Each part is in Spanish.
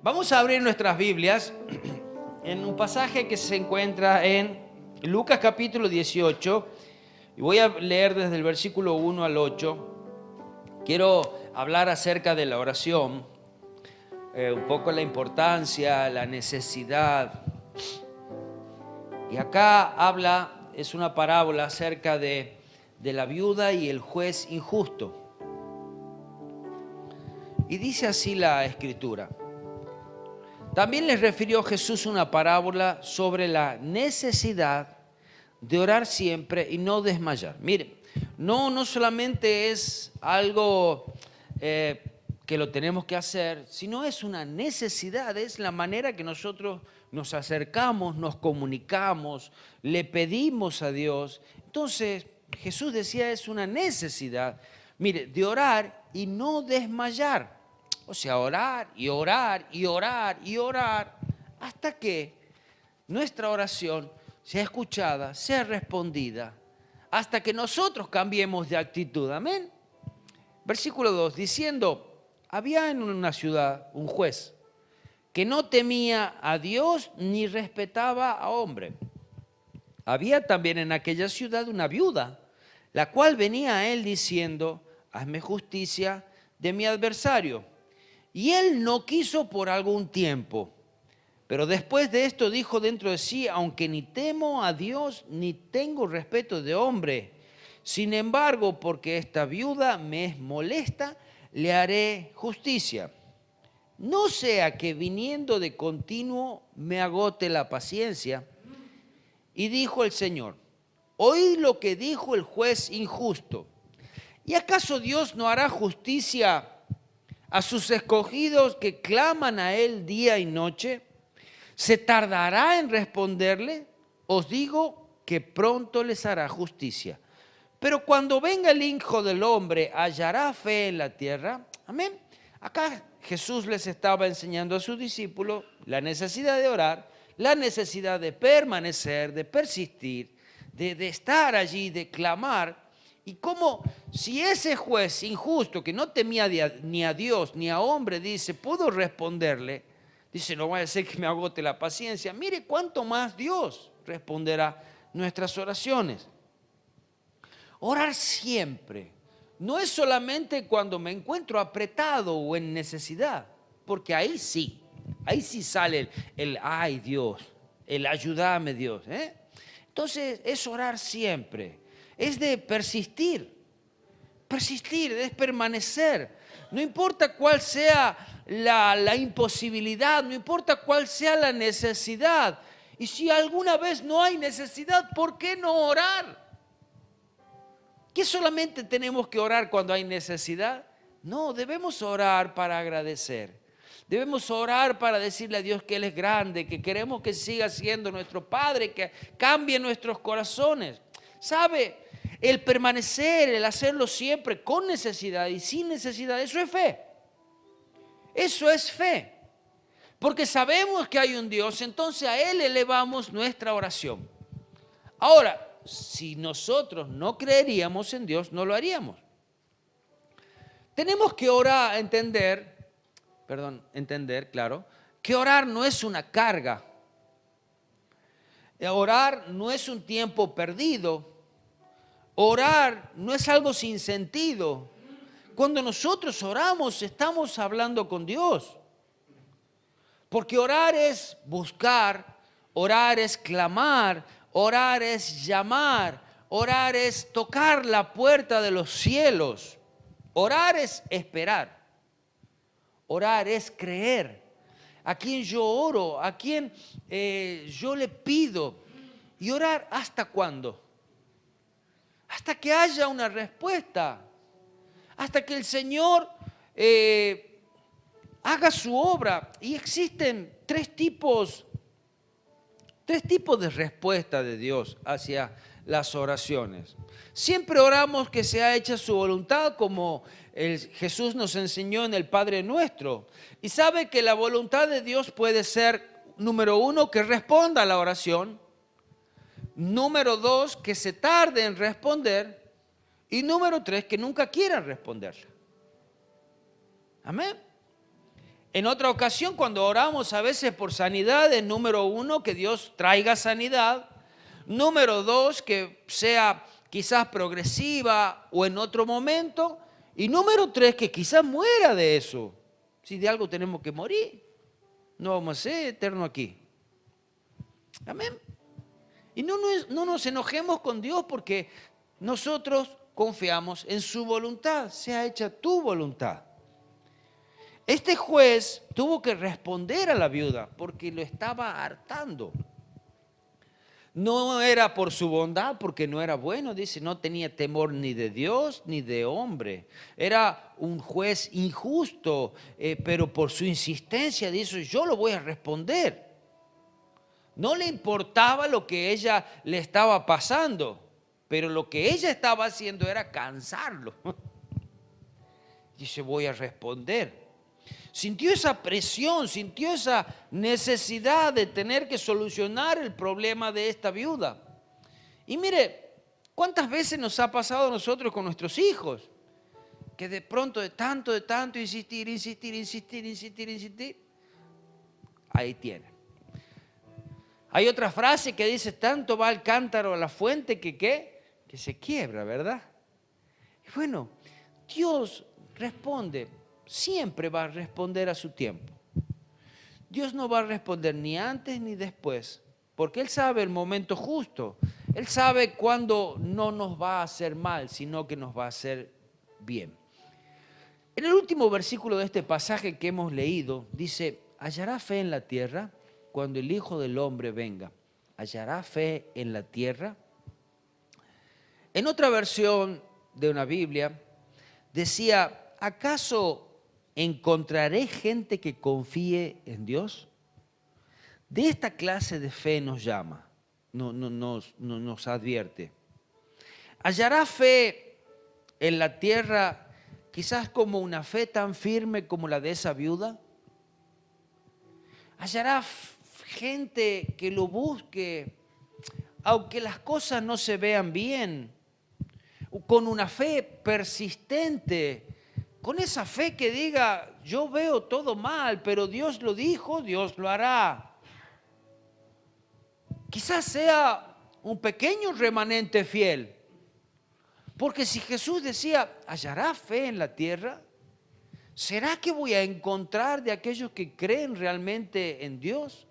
Vamos a abrir nuestras Biblias en un pasaje que se encuentra en Lucas capítulo 18 y voy a leer desde el versículo 1 al 8. Quiero hablar acerca de la oración, un poco la importancia, la necesidad. Y acá es una parábola acerca de la viuda y el juez injusto. Y dice así la Escritura. También les refirió Jesús una parábola sobre la necesidad de orar siempre y no desmayar. Mire, no solamente es algo que lo tenemos que hacer, sino es una necesidad, es la manera que nosotros nos acercamos, nos comunicamos, le pedimos a Dios. Entonces, Jesús decía, es una necesidad, mire, de orar y no desmayar. O sea, orar y orar y orar y orar hasta que nuestra oración sea escuchada, sea respondida, hasta que nosotros cambiemos de actitud. Amén. Versículo 2, diciendo, había en una ciudad un juez que no temía a Dios ni respetaba a hombre. Había también en aquella ciudad una viuda, la cual venía a él diciendo, hazme justicia de mi adversario. Y él no quiso por algún tiempo. Pero después de esto dijo dentro de sí, aunque ni temo a Dios ni tengo respeto de hombre, sin embargo, porque esta viuda me es molesta, le haré justicia. No sea que viniendo de continuo me agote la paciencia. Y dijo el Señor, oíd lo que dijo el juez injusto. ¿Y acaso Dios no hará justicia a sus escogidos que claman a Él día y noche? ¿Se tardará en responderle? Os digo que pronto les hará justicia. Pero cuando venga el Hijo del Hombre, ¿hallará fe en la tierra? Amén. Acá Jesús les estaba enseñando a sus discípulos la necesidad de orar, la necesidad de permanecer, de persistir, de estar allí, de clamar. Y como si ese juez injusto que no temía ni a Dios ni a hombre, dice, puedo responderle, dice, no vaya a ser que me agote la paciencia. Mire cuánto más Dios responderá nuestras oraciones. Orar siempre no es solamente cuando me encuentro apretado o en necesidad, porque ahí sí sale el ay Dios, el ayúdame Dios. Entonces es orar siempre. Es de persistir, es permanecer. No importa cuál sea la imposibilidad, no importa cuál sea la necesidad. Y si alguna vez no hay necesidad, ¿por qué no orar? ¿Que solamente tenemos que orar cuando hay necesidad? No, debemos orar para agradecer. Debemos orar para decirle a Dios que Él es grande, que queremos que siga siendo nuestro Padre, que cambie nuestros corazones. ¿Sabe? El permanecer, el hacerlo siempre con necesidad y sin necesidad, eso es fe. Eso es fe. Porque sabemos que hay un Dios, entonces a Él elevamos nuestra oración. Ahora, si nosotros no creeríamos en Dios, no lo haríamos. Tenemos que entender, claro, que orar no es una carga. Orar no es un tiempo perdido. Orar no es algo sin sentido. Cuando nosotros oramos, estamos hablando con Dios. Porque orar es buscar, orar es clamar, orar es llamar, orar es tocar la puerta de los cielos. Orar es esperar. Orar es creer. A quien yo oro, a quien yo le pido. ¿Y orar hasta cuándo? Hasta que haya una respuesta, hasta que el Señor haga su obra. Y existen tres tipos de respuesta de Dios hacia las oraciones. Siempre oramos que sea hecha su voluntad, como Jesús nos enseñó en el Padre Nuestro. Y sabe que la voluntad de Dios puede ser, número uno, que responda a la oración. Número 2, que se tarde en responder. Y número 3, que nunca quieran responderla. Amén. En otra ocasión, cuando oramos a veces por sanidad, es número 1, que Dios traiga sanidad. Número 2, que sea quizás progresiva o en otro momento. Y número 3, que quizás muera de eso. Si de algo tenemos que morir, no vamos a ser eternos aquí. Amén. Y no nos enojemos con Dios porque nosotros confiamos en su voluntad. Sea hecha tu voluntad. Este juez tuvo que responder a la viuda porque lo estaba hartando. No era por su bondad, porque no era bueno, dice, no tenía temor ni de Dios ni de hombre. Era un juez injusto, pero por su insistencia dice, yo lo voy a responder. No le importaba lo que ella le estaba pasando, pero lo que ella estaba haciendo era cansarlo. Dice, voy a responder. Sintió esa presión, sintió esa necesidad de tener que solucionar el problema de esta viuda. Y mire, ¿cuántas veces nos ha pasado a nosotros con nuestros hijos? Que de pronto de tanto insistir, ahí tienen. Hay otra frase que dice, tanto va el cántaro a la fuente que se quiebra, ¿verdad? Y bueno, Dios responde. Siempre va a responder a su tiempo. Dios no va a responder ni antes ni después, porque Él sabe el momento justo. Él sabe cuándo no nos va a hacer mal, sino que nos va a hacer bien. En el último versículo de este pasaje que hemos leído, dice, ¿hallará fe en la tierra cuando el Hijo del Hombre venga? ¿Hallará fe en la tierra? En otra versión de una Biblia, decía, ¿acaso encontraré gente que confíe en Dios? De esta clase de fe nos llama, nos advierte. ¿Hallará fe en la tierra quizás como una fe tan firme como la de esa viuda? ¿Hallará gente que lo busque, aunque las cosas no se vean bien, con una fe persistente? Con esa fe que diga, yo veo todo mal, pero Dios lo dijo, Dios lo hará. Quizás sea un pequeño remanente fiel. Porque si Jesús decía, ¿hallará fe en la tierra? ¿Será que voy a encontrar de aquellos que creen realmente en Dios?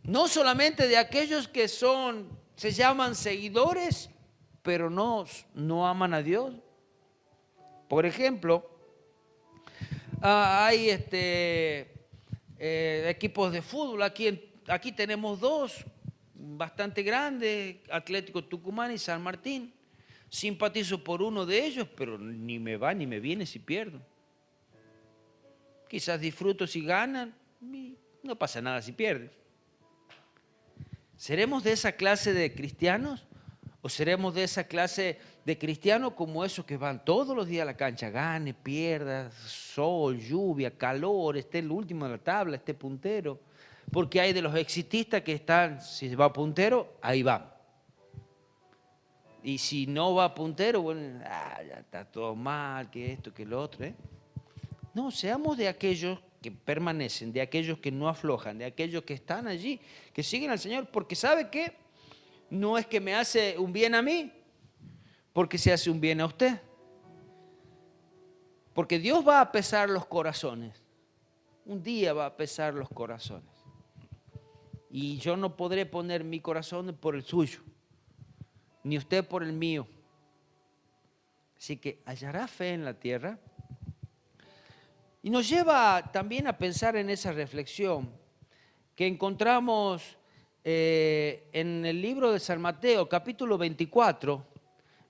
No solamente de aquellos que se llaman seguidores, pero no aman a Dios. Por ejemplo, hay equipos de fútbol, aquí tenemos dos bastante grandes, Atlético Tucumán y San Martín. Simpatizo por uno de ellos, pero ni me va ni me viene si pierdo. Quizás disfruto si ganan, no pasa nada si pierdes. ¿Seremos de esa clase de cristianos? ¿O seremos de esa clase de cristianos como esos que van todos los días a la cancha? Gane, pierda, sol, lluvia, calor, esté el último de la tabla, esté puntero. Porque hay de los exitistas que están, si va puntero, ahí va. Y si no va puntero, bueno, ya está todo mal, que esto, que lo otro. No, seamos de aquellos que permanecen, de aquellos que no aflojan, de aquellos que están allí, que siguen al Señor, porque ¿sabe qué? No es que me hace un bien a mí, porque se hace un bien a usted. Porque Dios va a pesar los corazones. Un día va a pesar los corazones. Y yo no podré poner mi corazón por el suyo, ni usted por el mío. Así que hallará fe en la tierra. Y nos lleva también a pensar en esa reflexión que encontramos en el libro de San Mateo, capítulo 24,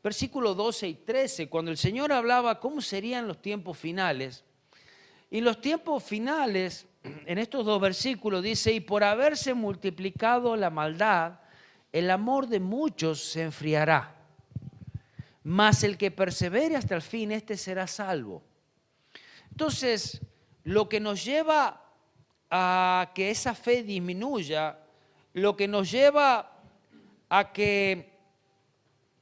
versículos 12 y 13, cuando el Señor hablaba cómo serían los tiempos finales. Y los tiempos finales, en estos dos versículos, dice, y por haberse multiplicado la maldad, el amor de muchos se enfriará. Mas el que persevere hasta el fin, este será salvo. Entonces, lo que nos lleva a que esa fe disminuya, lo que nos lleva a que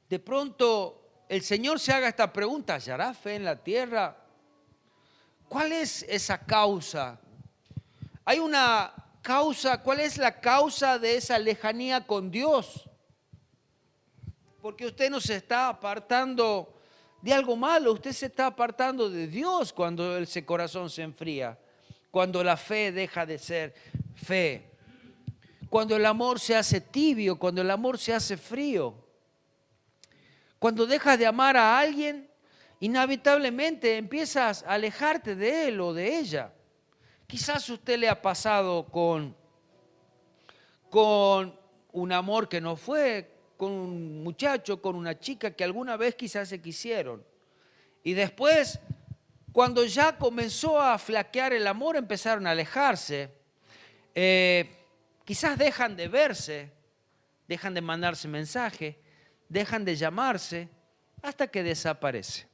de pronto el Señor se haga esta pregunta, ¿hallará fe en la tierra ¿Cuál es esa causa? Hay una causa. ¿Cuál es la causa de esa lejanía con Dios? Porque usted no se está apartando de algo malo, usted se está apartando de Dios cuando ese corazón se enfría, cuando la fe deja de ser fe, cuando el amor se hace tibio, cuando el amor se hace frío, cuando dejas de amar a alguien, inevitablemente empiezas a alejarte de él o de ella. Quizás a usted le ha pasado con un amor que no fue, con un muchacho, con una chica que alguna vez quizás se quisieron. Y después, cuando ya comenzó a flaquear el amor, empezaron a alejarse. Quizás dejan de verse, dejan de mandarse mensajes, dejan de llamarse, hasta que desaparece.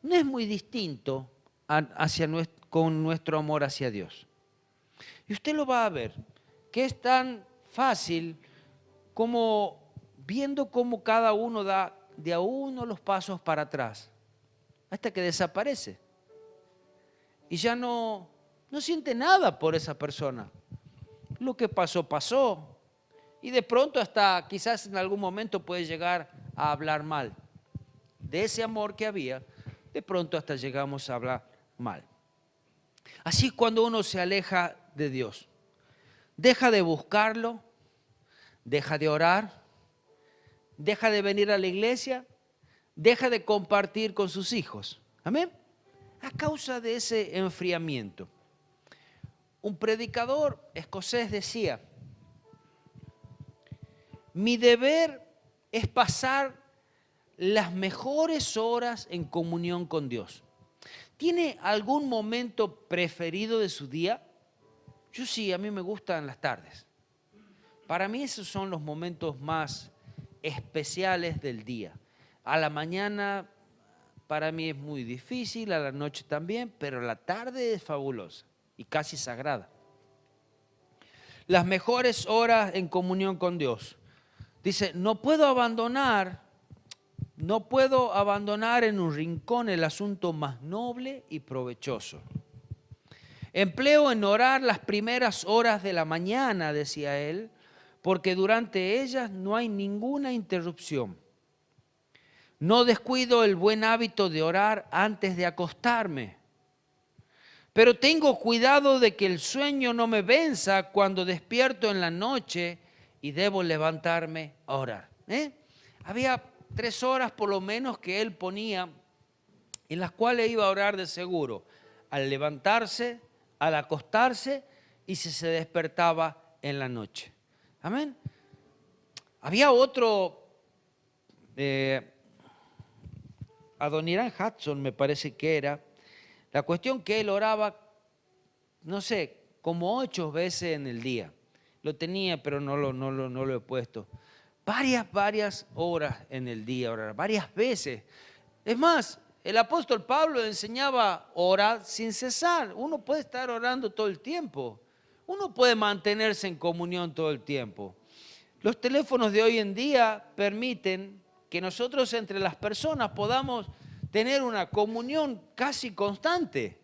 No es muy distinto con nuestro amor hacia Dios. Y usted lo va a ver, que es tan fácil como viendo cómo cada uno da de a uno los pasos para atrás, hasta que desaparece. Y ya no siente nada por esa persona. Lo que pasó, pasó. Y de pronto hasta quizás en algún momento puede llegar a hablar mal. De ese amor que había, de pronto hasta llegamos a hablar mal. Así es cuando uno se aleja de Dios. Deja de buscarlo, deja de orar, deja de venir a la iglesia, deja de compartir con sus hijos. Amén. A causa de ese enfriamiento. Un predicador escocés decía: mi deber es pasar las mejores horas en comunión con Dios. ¿Tiene algún momento preferido de su día? Yo sí, a mí me gustan las tardes. Para mí esos son los momentos más especiales del día. A la mañana para mí es muy difícil, a la noche también, pero la tarde es fabulosa y casi sagrada. Las mejores horas en comunión con Dios. Dice, no puedo abandonar en un rincón el asunto más noble y provechoso. Empleo en orar las primeras horas de la mañana, decía él, porque durante ellas no hay ninguna interrupción. No descuido el buen hábito de orar antes de acostarme, pero tengo cuidado de que el sueño no me venza cuando despierto en la noche y debo levantarme a orar. Había 3 horas por lo menos que él ponía en las cuales iba a orar de seguro, al levantarse, al acostarse y si se despertaba en la noche. Amén. Había otro, Adoniram Hudson me parece que era, la cuestión que él oraba, no sé, como 8 veces en el día. Lo tenía, pero no lo he puesto. Varias horas en el día, orar, varias veces. Es más, el apóstol Pablo enseñaba a orar sin cesar. Uno puede estar orando todo el tiempo. Uno puede mantenerse en comunión todo el tiempo. Los teléfonos de hoy en día permiten que nosotros entre las personas podamos tener una comunión casi constante,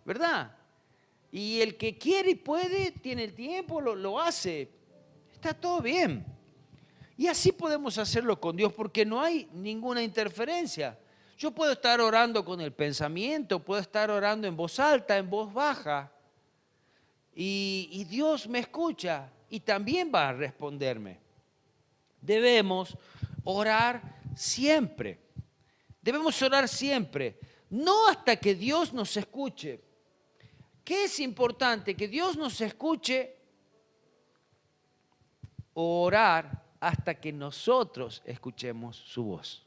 ¿verdad? Y el que quiere y puede, tiene el tiempo, lo hace. Está todo bien. Y así podemos hacerlo con Dios porque no hay ninguna interferencia. Yo puedo estar orando con el pensamiento, puedo estar orando en voz alta, en voz baja. Y Dios me escucha y también va a responderme. Debemos orar siempre. Debemos orar siempre. No hasta que Dios nos escuche. ¿Qué es importante? Que Dios nos escuche o orar hasta que nosotros escuchemos su voz.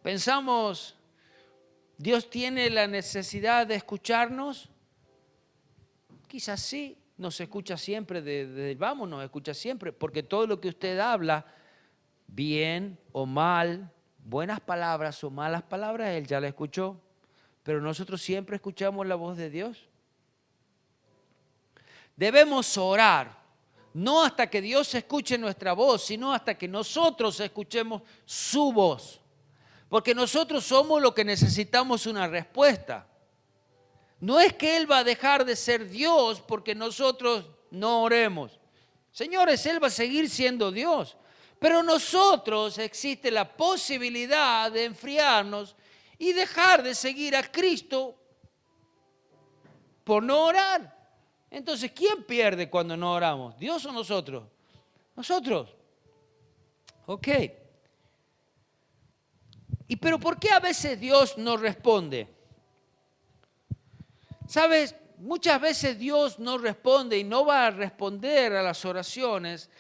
Pensamos, ¿Dios tiene la necesidad de escucharnos? Quizás sí, nos escucha siempre, nos escucha siempre, porque todo lo que usted habla, bien o mal, buenas palabras o malas palabras, Él ya la escuchó, pero nosotros siempre escuchamos la voz de Dios. Debemos orar, no hasta que Dios escuche nuestra voz, sino hasta que nosotros escuchemos su voz. Porque nosotros somos lo que necesitamos una respuesta. No es que Él va a dejar de ser Dios porque nosotros no oremos. Señores, Él va a seguir siendo Dios. Pero nosotros existe la posibilidad de enfriarnos y dejar de seguir a Cristo por no orar. Entonces, ¿quién pierde cuando no oramos? ¿Dios o nosotros? Nosotros. Ok. ¿Y pero por qué a veces Dios no responde? ¿Sabes? Muchas veces Dios no responde y no va a responder a las oraciones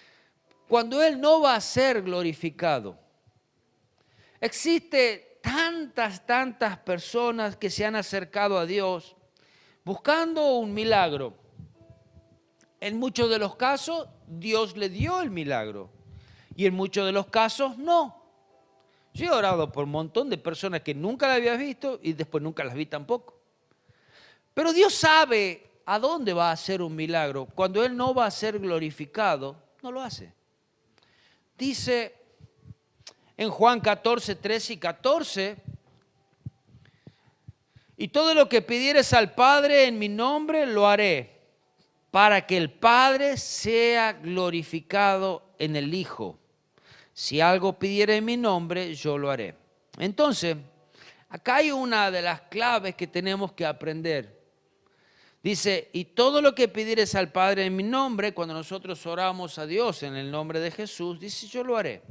cuando Él no va a ser glorificado. Existe tantas personas que se han acercado a Dios buscando un milagro. En muchos de los casos, Dios le dio el milagro. Y en muchos de los casos, no. Yo he orado por un montón de personas que nunca las había visto y después nunca las vi tampoco. Pero Dios sabe a dónde va a hacer un milagro. Cuando Él no va a ser glorificado, no lo hace. Dice en Juan 14, 13 y 14, y todo lo que pidieres al Padre en mi nombre lo haré, para que el Padre sea glorificado en el Hijo. Si algo pidiere en mi nombre, yo lo haré. Entonces, acá hay una de las claves que tenemos que aprender. Dice, y todo lo que pidieres al Padre en mi nombre, cuando nosotros oramos a Dios en el nombre de Jesús, dice, yo lo haré.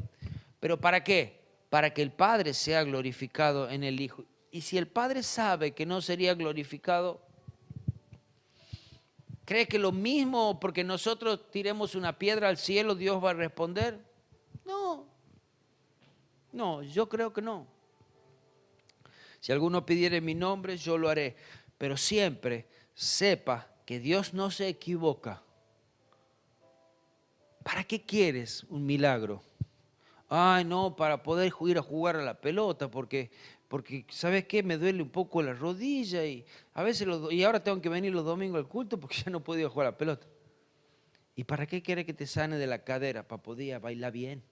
¿Pero para qué? Para que el Padre sea glorificado en el Hijo. Y si el Padre sabe que no sería glorificado, ¿cree que lo mismo porque nosotros tiremos una piedra al cielo, Dios va a responder? No, yo creo que no. Si alguno pidiere mi nombre, yo lo haré. Pero siempre sepa que Dios no se equivoca. ¿Para qué quieres un milagro? Ay, no, para poder ir a jugar a la pelota, porque ¿sabes qué? Me duele un poco la rodilla y a veces y ahora tengo que venir los domingos al culto porque ya no puedo ir a jugar a la pelota. ¿Y para qué quiere que te sane de la cadera? Para poder bailar bien.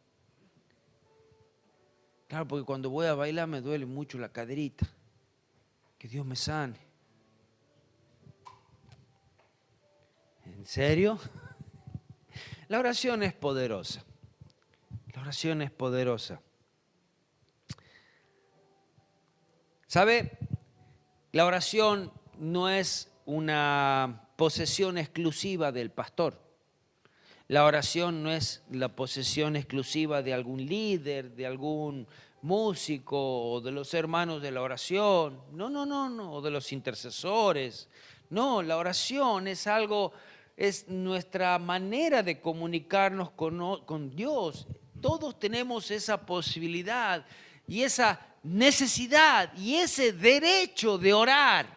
Claro, porque cuando voy a bailar me duele mucho la caderita. Que Dios me sane. ¿En serio? La oración es poderosa. La oración es poderosa. ¿Sabe? La oración no es una posesión exclusiva del pastor. La oración no es la posesión exclusiva de algún líder, de algún músico o de los hermanos de la oración. No, o de los intercesores. No, la oración es algo, es nuestra manera de comunicarnos con Dios. Todos tenemos esa posibilidad y esa necesidad y ese derecho de orar.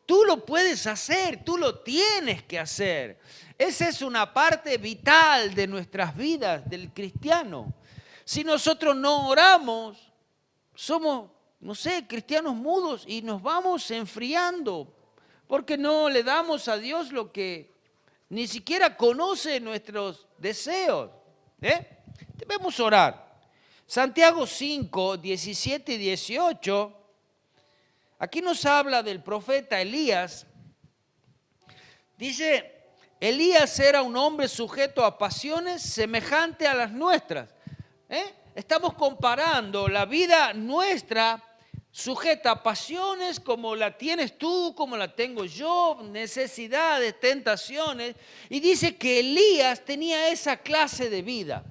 Tú lo puedes hacer, tú lo tienes que hacer. Esa es una parte vital de nuestras vidas, del cristiano. Si nosotros no oramos, somos, cristianos mudos y nos vamos enfriando porque no le damos a Dios lo que ni siquiera conoce nuestros deseos. Debemos orar. Santiago 5, 17 y 18, aquí nos habla del profeta Elías. Dice, Elías era un hombre sujeto a pasiones semejantes a las nuestras. Estamos comparando la vida nuestra sujeta a pasiones como la tienes tú, como la tengo yo, necesidades, tentaciones. Y dice que Elías tenía esa clase de vida.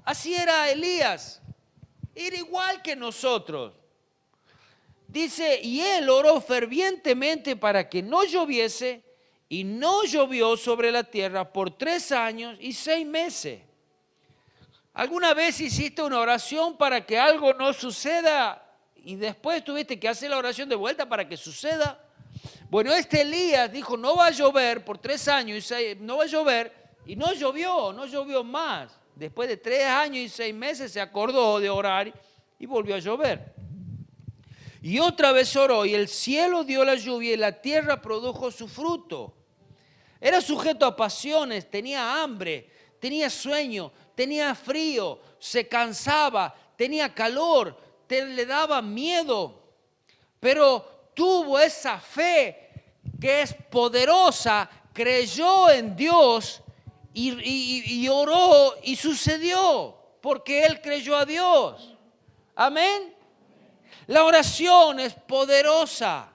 Así era Elías, era igual que nosotros. Dice, y él oró fervientemente para que no lloviese, y no llovió sobre la tierra por 3 años y 6 meses. ¿Alguna vez hiciste una oración para que algo no suceda y después tuviste que hacer la oración de vuelta para que suceda? Bueno, este Elías dijo, no va a llover por 3 años y 6, no va a llover, y no llovió más. Después de 3 años y 6 meses se acordó de orar y volvió a llover. Y otra vez oró y el cielo dio la lluvia y la tierra produjo su fruto. Era sujeto a pasiones, tenía hambre, tenía sueño, tenía frío, se cansaba, tenía calor, le daba miedo, pero tuvo esa fe que es poderosa, creyó en Dios y oró y sucedió, porque él creyó a Dios. Amén. La oración es poderosa.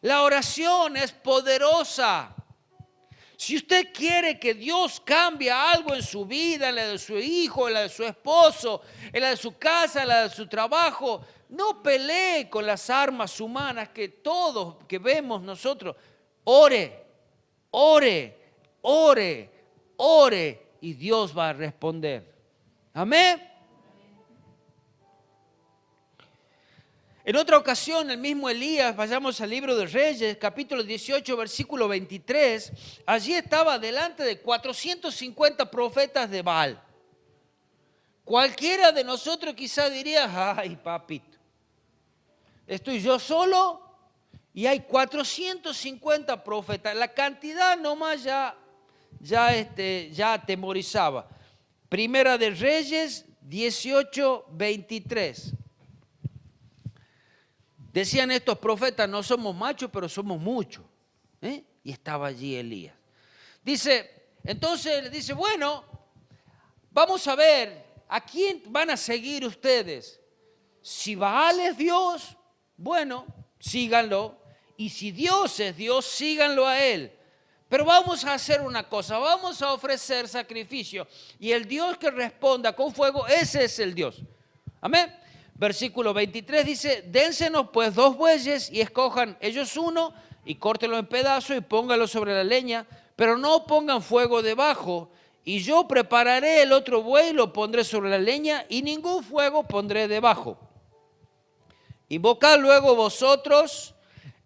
La oración es poderosa. Si usted quiere que Dios cambie algo en su vida, en la de su hijo, en la de su esposo, en la de su casa, en la de su trabajo, no pelee con las armas humanas que todos que vemos nosotros. Ore, ore, ore, ore y Dios va a responder. Amén. En otra ocasión, el mismo Elías, vayamos al libro de Reyes, capítulo 18, versículo 23, allí estaba delante de 450 profetas de Baal. Cualquiera de nosotros quizá diría, ay papito, estoy yo solo y hay 450 profetas. La cantidad nomás ya atemorizaba. Primera de Reyes 18, 23. Decían estos profetas, no somos machos, pero somos muchos. Y estaba allí Elías. Entonces dice, bueno, vamos a ver, ¿a quién van a seguir ustedes? Si Baal es Dios, bueno, síganlo. Y si Dios es Dios, síganlo a Él. Pero vamos a hacer una cosa, vamos a ofrecer sacrificio. Y el Dios que responda con fuego, ese es el Dios. Amén. Versículo 23 dice, dénsenos pues 2 bueyes y escojan ellos uno y córtenlo en pedazos y pónganlo sobre la leña, pero no pongan fuego debajo. Y yo prepararé el otro buey y lo pondré sobre la leña y ningún fuego pondré debajo. Invocad luego vosotros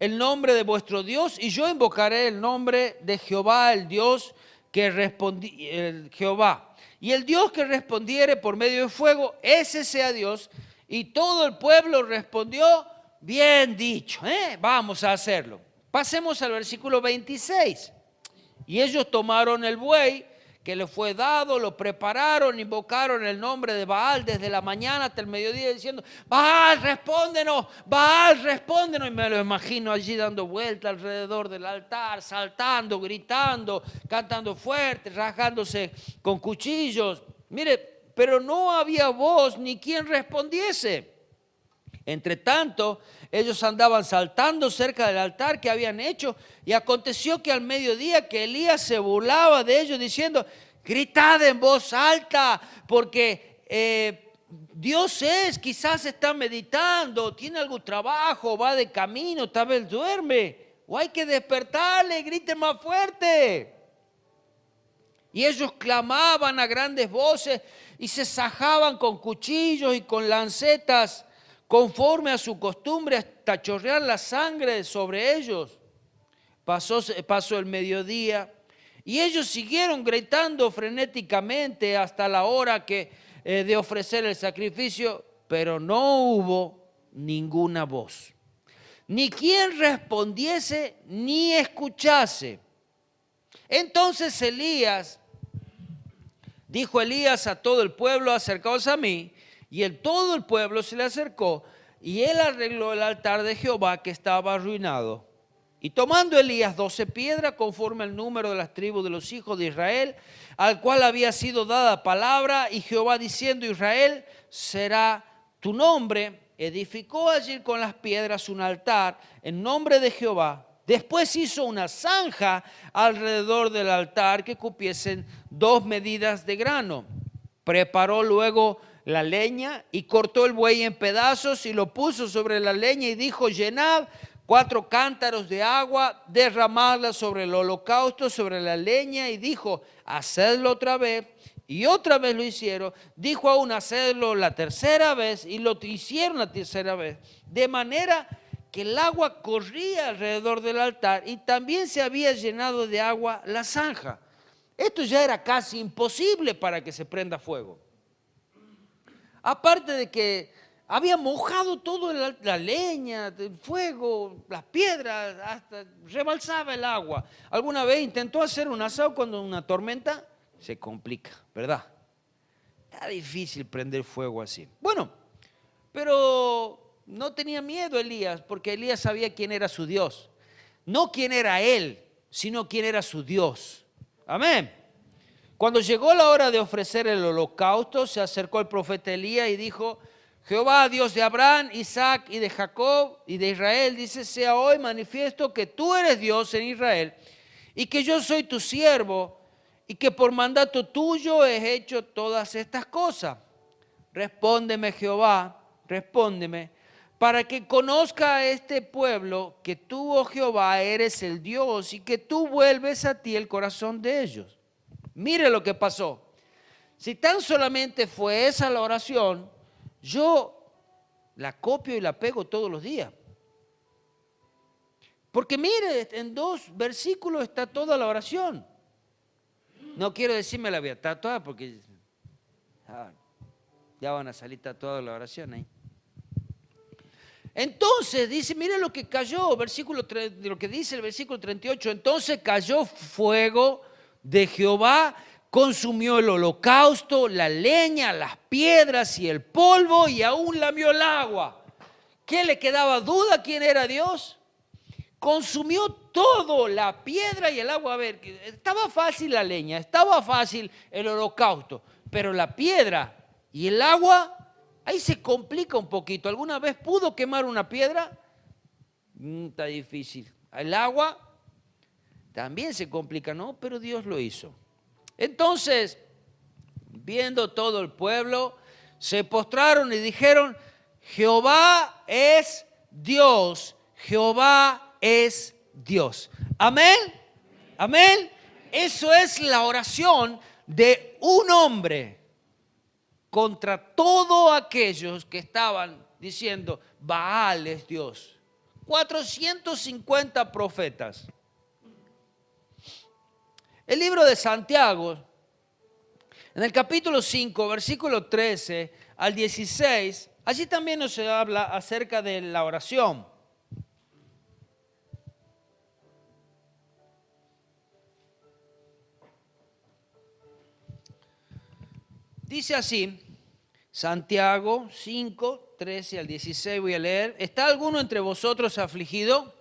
el nombre de vuestro Dios y yo invocaré el nombre de Jehová, el Dios que Jehová. Y el Dios que respondiere por medio de fuego, ese sea Dios. Y todo el pueblo respondió, bien dicho, vamos a hacerlo. Pasemos al versículo 26. Y ellos tomaron el buey que les fue dado, lo prepararon, invocaron el nombre de Baal desde la mañana hasta el mediodía diciendo, Baal, respóndenos, Baal, respóndenos. Y me lo imagino allí dando vuelta alrededor del altar, saltando, gritando, cantando fuerte, rajándose con cuchillos. Mire, pero no había voz ni quien respondiese. Entre tanto, ellos andaban saltando cerca del altar que habían hecho, y aconteció que al mediodía que Elías se burlaba de ellos diciendo, gritad en voz alta, porque Dios quizás está meditando, tiene algún trabajo, va de camino, tal vez duerme, o hay que despertarle, griten más fuerte. Y ellos clamaban a grandes voces y se sajaban con cuchillos y con lancetas, conforme a su costumbre, hasta chorrear la sangre sobre ellos. Pasó el mediodía y ellos siguieron gritando frenéticamente hasta la hora de ofrecer el sacrificio, pero no hubo ninguna voz, ni quien respondiese ni escuchase. Entonces dijo Elías a todo el pueblo, acercaos a mí. Y todo el pueblo se le acercó y él arregló el altar de Jehová que estaba arruinado. Y tomando Elías 12 piedras conforme al número de las tribus de los hijos de Israel, al cual había sido dada palabra, y Jehová diciendo, Israel será tu nombre, edificó allí con las piedras un altar en nombre de Jehová. Después hizo una zanja alrededor del altar que cupiesen 2 medidas de grano. Preparó luego la leña y cortó el buey en pedazos y lo puso sobre la leña y dijo, llenad 4 cántaros de agua, derramadla sobre el holocausto, sobre la leña, y dijo, hacedlo otra vez. Y otra vez lo hicieron. Dijo aún, hacedlo la tercera vez, y lo hicieron la tercera vez. De manera que el agua corría alrededor del altar y también se había llenado de agua la zanja. Esto ya era casi imposible para que se prenda fuego. Aparte de que había mojado todo la leña, el fuego, las piedras, hasta rebalsaba el agua. ¿Alguna vez intentó hacer un asado cuando una tormenta? Se complica, ¿verdad? está difícil prender fuego así. Bueno, pero no tenía miedo Elías, porque Elías sabía quién era su Dios. No quién era él, sino quién era su Dios. Amén. Cuando llegó la hora de ofrecer el holocausto, se acercó el profeta Elías y dijo: Jehová, Dios de Abraham, Isaac y de Jacob y de Israel, dice: sea hoy manifiesto que tú eres Dios en Israel y que yo soy tu siervo y que por mandato tuyo he hecho todas estas cosas. Respóndeme, Jehová, respóndeme, para que conozca a este pueblo que tú, oh Jehová, eres el Dios y que tú vuelves a ti el corazón de ellos. Mire lo que pasó. Si tan solamente fue esa la oración, yo la copio y la pego todos los días. Porque mire, en 2 versículos está toda la oración. No quiero decirme la voy a tatuar porque ya van a salir tatuadas la oración ahí. Entonces dice, mire lo que cayó, lo que dice el versículo 38. Entonces cayó fuego de Jehová, consumió el holocausto, la leña, las piedras y el polvo, y aún lamió el agua. ¿Qué le quedaba duda quién era Dios? Consumió todo, la piedra y el agua. A ver, estaba fácil la leña, estaba fácil el holocausto, pero la piedra y el agua, ahí se complica un poquito. ¿Alguna vez pudo quemar una piedra? Está difícil. El agua también se complica, ¿no? Pero Dios lo hizo. Entonces, viendo todo el pueblo, se postraron y dijeron: Jehová es Dios, Jehová es Dios. Amén, amén. Eso es la oración de un hombre contra todos aquellos que estaban diciendo: Baal es Dios. 450 profetas. El libro de Santiago, en el capítulo 5, versículo 13 al 16, allí también nos habla acerca de la oración. Dice así, Santiago 5, 13 al 16, voy a leer. ¿Está alguno entre vosotros afligido?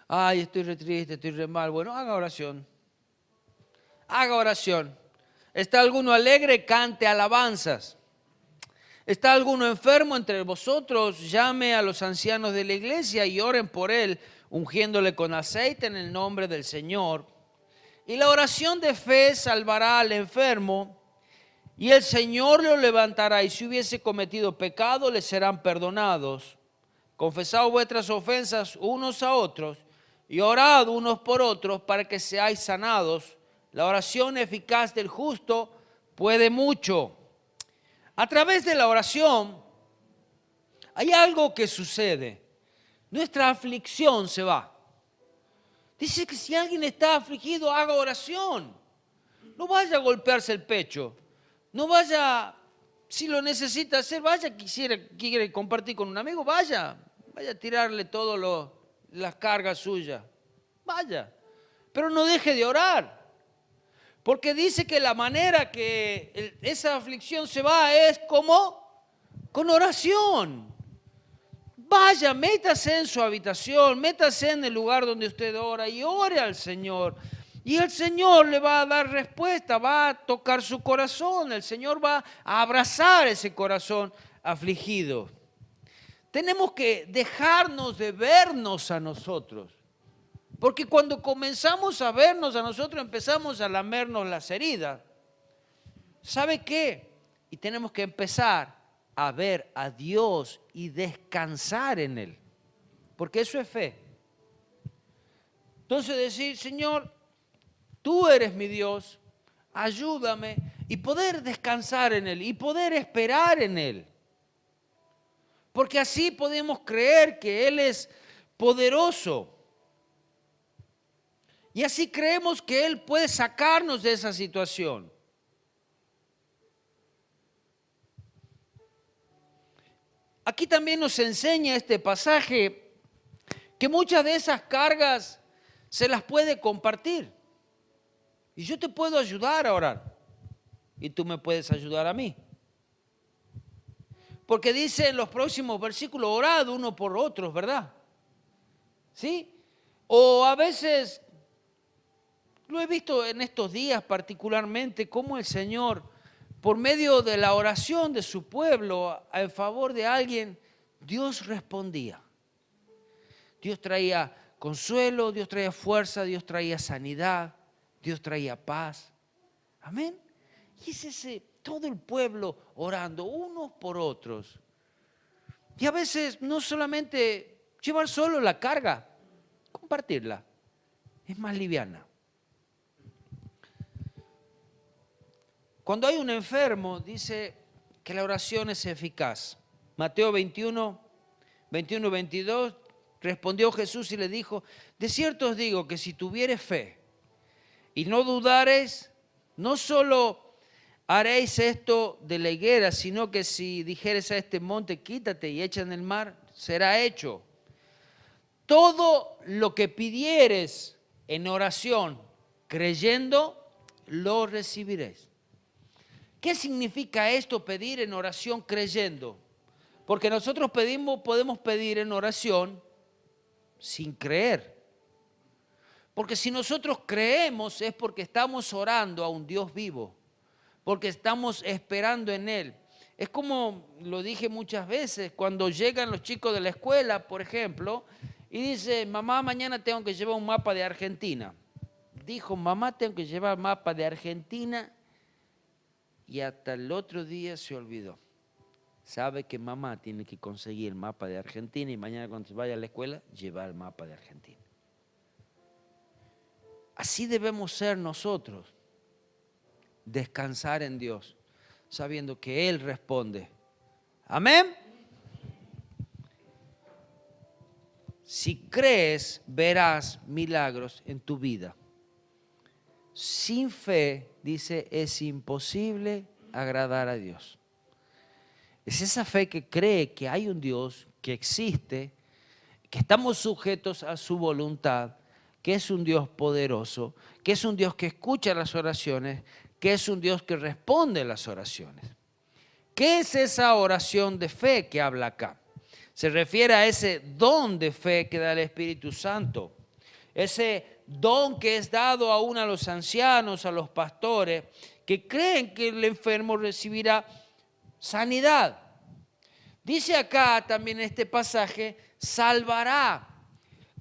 Ay, estoy re triste, estoy re mal. Bueno, haga oración. Haga oración. ¿Está alguno alegre? Cante alabanzas. ¿Está alguno enfermo entre vosotros? Llame a los ancianos de la iglesia y oren por él, ungiéndole con aceite en el nombre del Señor. Y la oración de fe salvará al enfermo, y el Señor lo levantará, y si hubiese cometido pecado, le serán perdonados. Confesad vuestras ofensas unos a otros, y orad unos por otros para que seáis sanados. La oración eficaz del justo puede mucho. A través de la oración hay algo que sucede. Nuestra aflicción se va. Dice que si alguien está afligido, haga oración. No vaya a golpearse el pecho. No vaya, si lo necesita hacer, vaya, quiere compartir con un amigo, vaya a tirarle todas las cargas suyas. Vaya. Pero no deje de orar. Porque dice que la manera que esa aflicción se va es como con oración. Vaya, métase en su habitación, métase en el lugar donde usted ora y ore al Señor. Y el Señor le va a dar respuesta, va a tocar su corazón, el Señor va a abrazar ese corazón afligido. Tenemos que dejarnos de vernos a nosotros. Porque cuando comenzamos a vernos a nosotros, empezamos a lamernos las heridas. ¿Sabe qué? Y tenemos que empezar a ver a Dios y descansar en Él. Porque eso es fe. Entonces decir, Señor, tú eres mi Dios, ayúdame. Y poder descansar en Él y poder esperar en Él. Porque así podemos creer que Él es poderoso. Y así creemos que Él puede sacarnos de esa situación. Aquí también nos enseña este pasaje que muchas de esas cargas se las puede compartir. Y yo te puedo ayudar a orar. y tú me puedes ayudar a mí. Porque dice en los próximos versículos, orad uno por otros, ¿verdad? ¿Sí? O a veces, lo he visto en estos días particularmente, cómo el Señor, por medio de la oración de su pueblo en favor de alguien, Dios respondía. Dios traía consuelo, Dios traía fuerza, Dios traía sanidad, Dios traía paz. Amén. Y es ese, todo el pueblo orando unos por otros. Y a veces no solamente llevar solo la carga, compartirla, es más liviana. Cuando hay un enfermo, dice que la oración es eficaz. Mateo 21, 22, respondió Jesús y le dijo, de cierto os digo que si tuvieres fe y no dudares, no solo haréis esto de la higuera, sino que si dijeres a este monte, quítate y echa en el mar, será hecho. Todo lo que pidieres en oración, creyendo, lo recibiréis. ¿Qué significa esto, pedir en oración creyendo? Porque nosotros podemos pedir en oración sin creer. Porque si nosotros creemos es porque estamos orando a un Dios vivo, porque estamos esperando en Él. Es como lo dije muchas veces, cuando llegan los chicos de la escuela, por ejemplo, y dicen, mamá, mañana tengo que llevar un mapa de Argentina. Dijo, mamá, tengo que llevar mapa de Argentina, y hasta el otro día se olvidó. Sabe que mamá tiene que conseguir el mapa de Argentina y mañana cuando se vaya a la escuela, llevar el mapa de Argentina. Así debemos ser nosotros, descansar en Dios, sabiendo que Él responde. Amén. Si crees, verás milagros en tu vida. Sin fe, dice, es imposible agradar a Dios. Es esa fe que cree que hay un Dios, que existe, que estamos sujetos a su voluntad, que es un Dios poderoso, que es un Dios que escucha las oraciones, que es un Dios que responde las oraciones. ¿Qué es esa oración de fe que habla acá? Se refiere a ese don de fe que da el Espíritu Santo. Ese don que es dado aún a los ancianos, a los pastores, que creen que el enfermo recibirá sanidad. Dice acá también en este pasaje, salvará.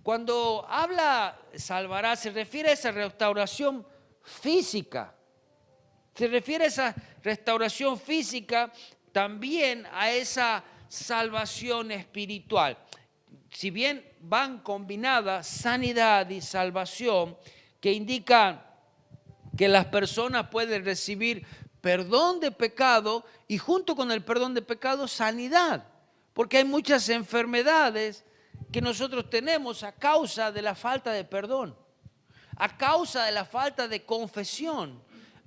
Cuando habla salvará, se refiere a esa restauración física. Se refiere a esa restauración física, también a esa salvación espiritual. Si bien van combinadas sanidad y salvación, que indican que las personas pueden recibir perdón de pecado y junto con el perdón de pecado sanidad, porque hay muchas enfermedades que nosotros tenemos a causa de la falta de perdón, a causa de la falta de confesión.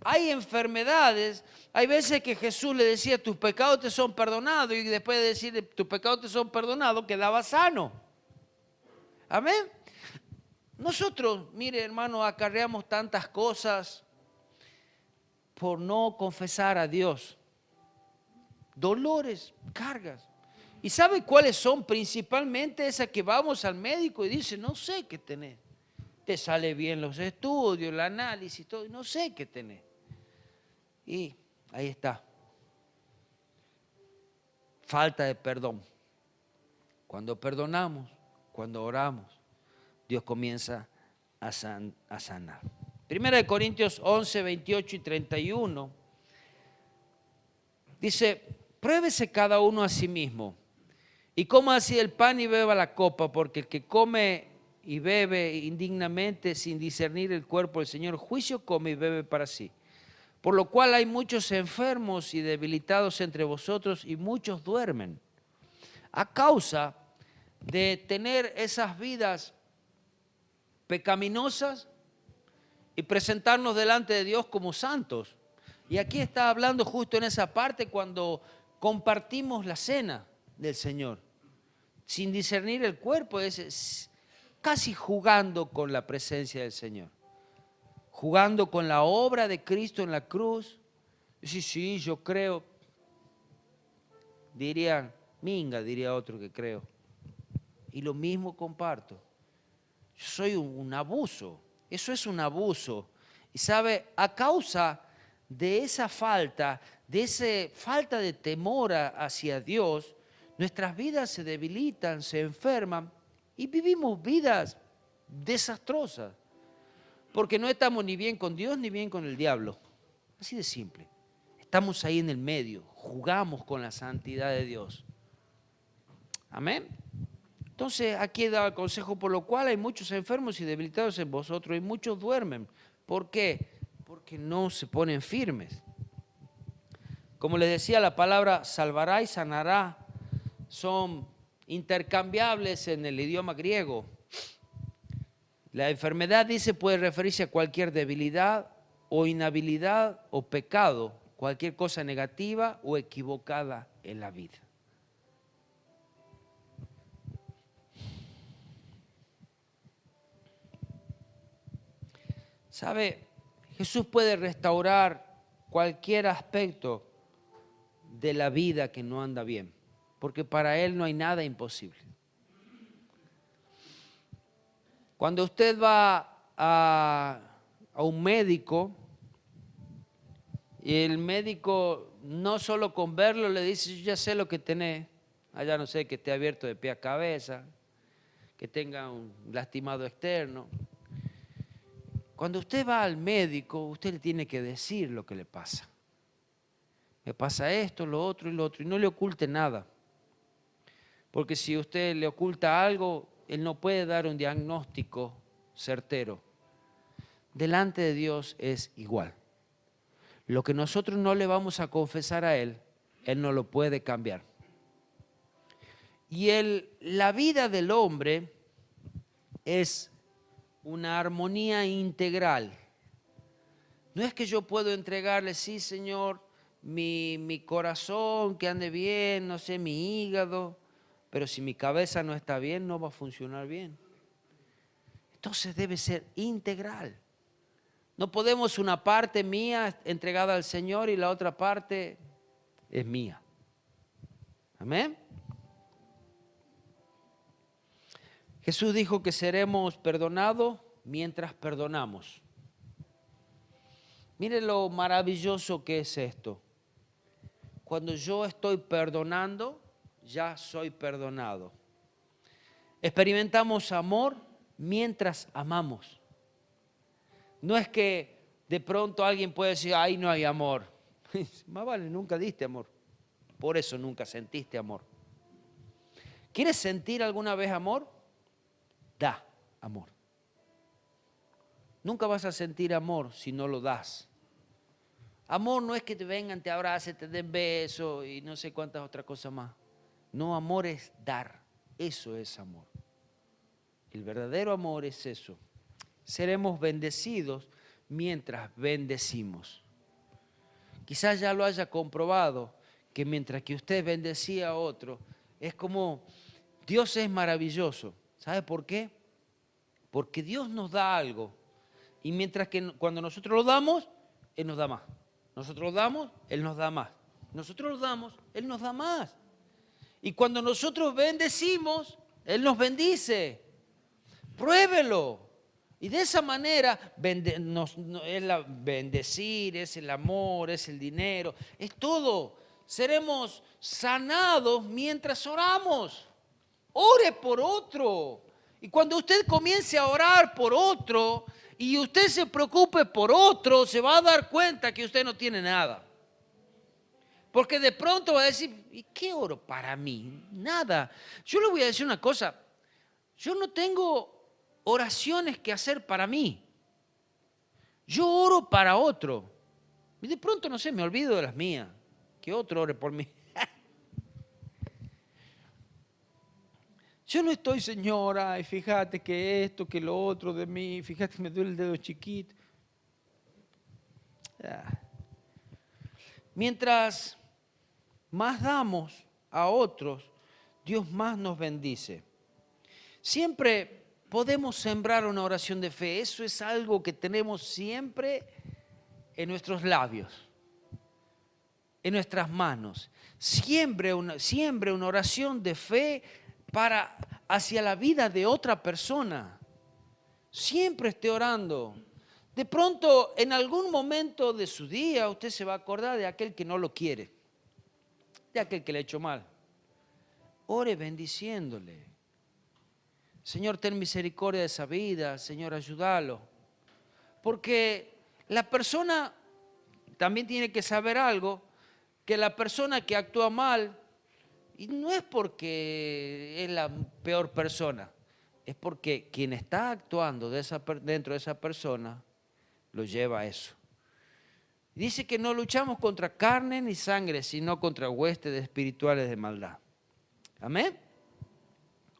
Hay enfermedades, hay veces que Jesús le decía, tus pecados te son perdonados, y después de decir, tus pecados te son perdonados, quedaba sano. Amén. Nosotros, mire hermano, acarreamos tantas cosas por no confesar a Dios. Dolores, cargas. ¿Y sabe cuáles son? Principalmente esas que vamos al médico y dice, no sé qué tenés. Te sale bien los estudios, el análisis, todo, no sé qué tenés. Y ahí está. Falta de perdón. Cuando perdonamos, cuando oramos, Dios comienza a sanar. Primera de Corintios 11, 28 y 31. Dice, pruébese cada uno a sí mismo y coma así el pan y beba la copa, porque el que come y bebe indignamente sin discernir el cuerpo del Señor, juicio come y bebe para sí. Por lo cual hay muchos enfermos y debilitados entre vosotros y muchos duermen. A causa de tener esas vidas pecaminosas y presentarnos delante de Dios como santos. Y aquí está hablando justo en esa parte cuando compartimos la cena del Señor. Sin discernir el cuerpo, es casi jugando con la presencia del Señor. Jugando con la obra de Cristo en la cruz, Sí, yo creo. Dirían, minga, diría otro que creo. Y lo mismo comparto. Yo soy un abuso. Eso es un abuso. Y sabe, a causa de esa falta, falta de temor hacia Dios, nuestras vidas se debilitan, se enferman y vivimos vidas desastrosas. Porque no estamos ni bien con Dios ni bien con el diablo. Así de simple. Estamos ahí en el medio, jugamos con la santidad de Dios. Amén. Entonces aquí da el consejo, por lo cual hay muchos enfermos y debilitados en vosotros y muchos duermen. ¿Por qué? Porque no se ponen firmes. Como les decía, la palabra salvará y sanará son intercambiables en el idioma griego. La enfermedad, dice, puede referirse a cualquier debilidad o inhabilidad o pecado, cualquier cosa negativa o equivocada en la vida. ¿Sabe? Jesús puede restaurar cualquier aspecto de la vida que no anda bien, porque para Él no hay nada imposible. Cuando usted va a un médico y el médico no solo con verlo le dice, yo ya sé lo que tenés, allá no sé, que esté abierto de pie a cabeza, que tenga un lastimado externo. Cuando usted va al médico, usted le tiene que decir lo que le pasa. Me pasa esto, lo otro y lo otro, y no le oculte nada. Porque si usted le oculta algo, él no puede dar un diagnóstico certero. Delante de Dios es igual. Lo que nosotros no le vamos a confesar a Él, Él no lo puede cambiar. Y la vida del hombre es una armonía integral. No es que yo puedo entregarle, sí, Señor, mi corazón, que ande bien, no sé, mi hígado, pero si mi cabeza no está bien, no va a funcionar bien. Entonces debe ser integral. No podemos una parte mía entregada al Señor y la otra parte es mía. Amén. Jesús dijo que seremos perdonados mientras perdonamos. Mire lo maravilloso que es esto. Cuando yo estoy perdonando, ya soy perdonado. Experimentamos amor mientras amamos. No es que de pronto alguien puede decir, ahí no hay amor. Más vale, nunca diste amor. Por eso nunca sentiste amor. ¿Quieres sentir alguna vez amor? Da amor. Nunca vas a sentir amor si no lo das. Amor no es que te vengan, te abracen, te den besos y no sé cuántas otras cosas más. No, amor es dar. Eso es amor. El verdadero amor es eso. Seremos bendecidos mientras bendecimos. Quizás ya lo haya comprobado, que mientras que usted bendecía a otro, es como Dios es maravilloso. ¿Sabe por qué? Porque Dios nos da algo. Y mientras que cuando nosotros lo damos, Él nos da más. Nosotros lo damos, Él nos da más. Nosotros lo damos, Él nos da más. Y cuando nosotros bendecimos, Él nos bendice. Pruébelo. Y de esa manera, es bendecir, es el amor, es el dinero, es todo. Seremos sanados mientras oramos. Ore por otro. Y cuando usted comience a orar por otro y usted se preocupe por otro, se va a dar cuenta que usted no tiene nada. Porque de pronto va a decir, ¿y qué oro para mí? Nada. Yo le voy a decir una cosa. Yo no tengo oraciones que hacer para mí. Yo oro para otro. Y de pronto, no sé, me olvido de las mías. Que otro ore por mí. Yo no estoy, señora, y fíjate que esto, que lo otro de mí, fíjate que me duele el dedo chiquito. Mientras más damos a otros, Dios más nos bendice. Siempre podemos sembrar una oración de fe. Eso es algo que tenemos siempre en nuestros labios. en nuestras manos. Siembre una oración de fe hacia la vida de otra persona. Siempre esté orando. De pronto, en algún momento de su día, usted se va a acordar de aquel que no lo quiere, de aquel que le ha hecho mal. Ore bendiciéndole. Señor, ten misericordia de esa vida. Señor, ayúdalo. Porque la persona también tiene que saber algo, que la persona que actúa mal, y no es porque es la peor persona, es porque quien está actuando dentro de esa persona lo lleva a eso. Dice que no luchamos contra carne ni sangre, sino contra huestes espirituales de maldad. Amén.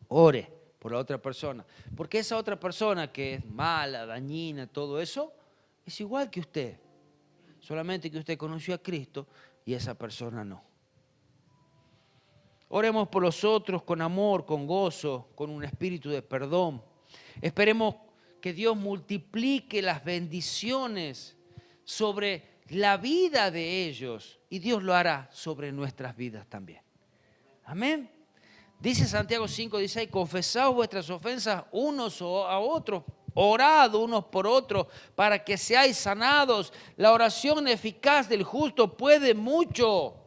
Ore por la otra persona, porque esa otra persona que es mala, dañina, todo eso, es igual que usted. Solamente que usted conoció a Cristo y esa persona no. Oremos por los otros con amor, con gozo, con un espíritu de perdón. Esperemos que Dios multiplique las bendiciones sobre la vida de ellos y Dios lo hará sobre nuestras vidas también. Amén. Dice Santiago 5:16, confesaos vuestras ofensas unos a otros, orad unos por otros para que seáis sanados. La oración eficaz del justo puede mucho.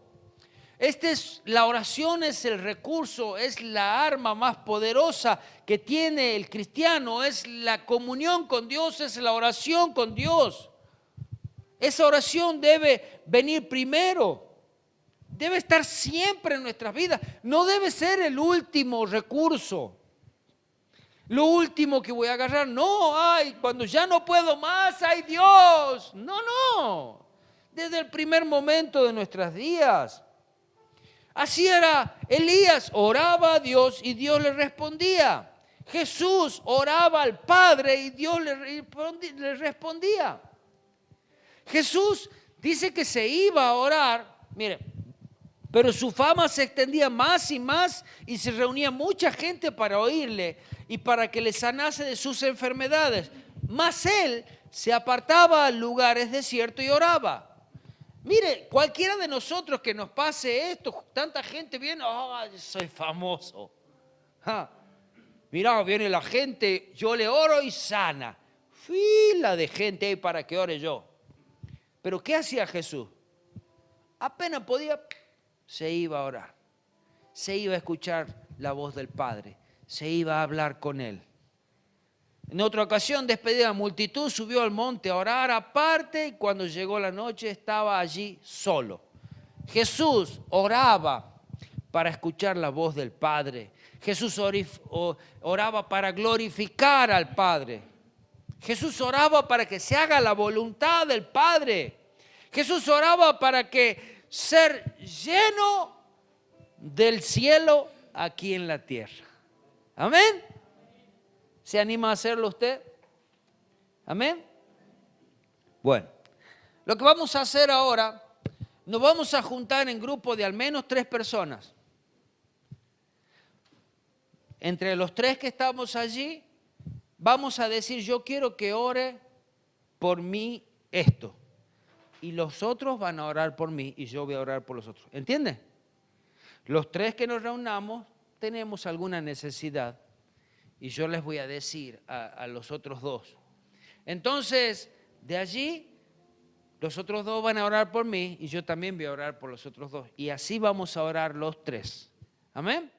La oración es el recurso, es la arma más poderosa que tiene el cristiano, es la comunión con Dios, es la oración con Dios. Esa oración debe venir primero. Debe estar siempre en nuestras vidas. No debe ser el último recurso. Lo último que voy a agarrar. No, cuando ya no puedo más, ¡ay Dios! No. Desde el primer momento de nuestros días. Así era Elías. Oraba a Dios y Dios le respondía. Jesús oraba al Padre y Dios le respondía. Jesús dice que se iba a orar. Mire. Pero su fama se extendía más y más y se reunía mucha gente para oírle y para que le sanase de sus enfermedades. Mas él se apartaba a lugares desiertos y oraba. Mire, cualquiera de nosotros que nos pase esto, tanta gente viene, soy famoso. Mirá, viene la gente, yo le oro y sana. Fila de gente ahí para que ore yo. Pero ¿qué hacía Jesús? Apenas podía, se iba a orar, se iba a escuchar la voz del Padre, se iba a hablar con Él. En otra ocasión, despedida de la multitud, subió al monte a orar aparte y cuando llegó la noche estaba allí solo. Jesús oraba para escuchar la voz del Padre. Jesús oraba para glorificar al Padre. Jesús oraba para que se haga la voluntad del Padre. Jesús oraba para que ser lleno del cielo aquí en la tierra. Amén. ¿Se anima a hacerlo usted? Amén. Bueno, lo que vamos a hacer ahora, nos vamos a juntar en grupo de al menos 3 personas. Entre los 3 que estamos allí, vamos a decir, yo quiero que ore por mí esto. Y los otros van a orar por mí y yo voy a orar por los otros. ¿Entiende? Los 3 que nos reunamos tenemos alguna necesidad y yo les voy a decir a los otros 2. Entonces, de allí, los otros 2 van a orar por mí y yo también voy a orar por los otros 2. Y así vamos a orar los 3. Amén.